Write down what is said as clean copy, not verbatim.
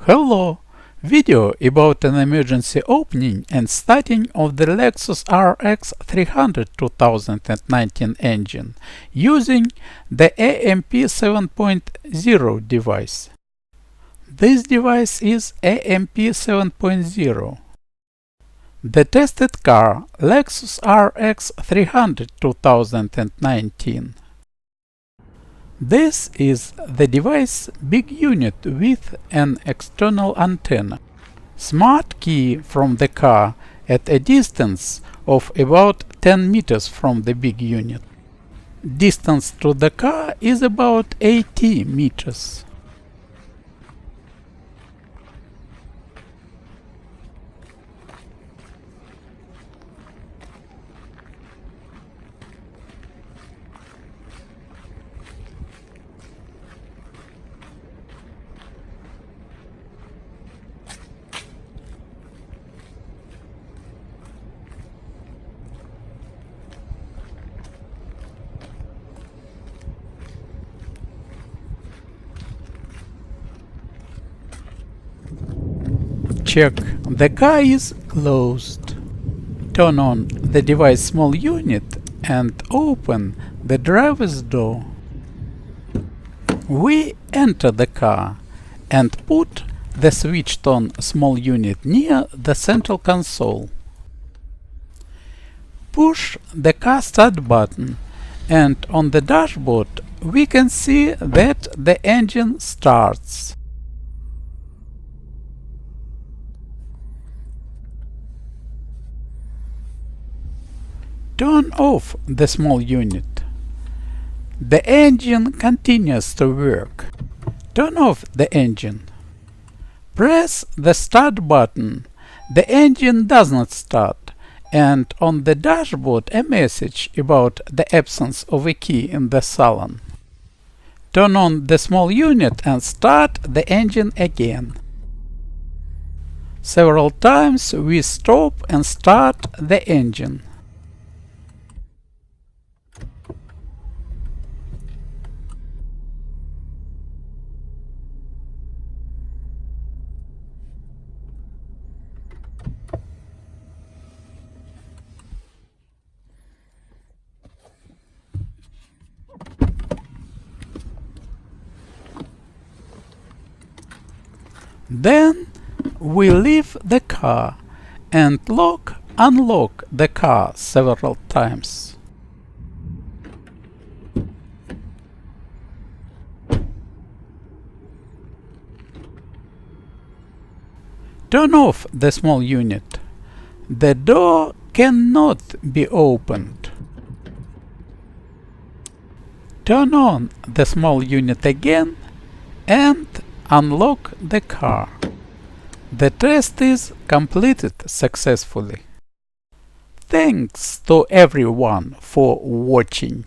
Hello! Video about an emergency opening and starting of the Lexus RX300 2019 engine using the AMP 7.0 device. This device is AMP 7.0. The tested car Lexus RX300 2019. This is the device big unit with an external antenna. Smart key from the car at a distance of about 10 meters from the big unit. Distance to the car is about 80 meters. Check the car is closed. Turn on the device small unit and open the driver's door. We enter the car and put the switched on small unit near the central console. Push the car start button and on the dashboard we can see that the engine starts. Turn off the small unit. The engine continues to work. Turn off the engine. Press the start button. The engine does not start, and on the dashboard a message about the absence of a key in the salon. Turn on the small unit and start the engine again. Several times we stop and start the engine. Then we leave the car and unlock the car several times. Turn off the small unit. The door cannot be opened. Turn on the small unit again and unlock the car. The test is completed successfully. Thanks to everyone for watching.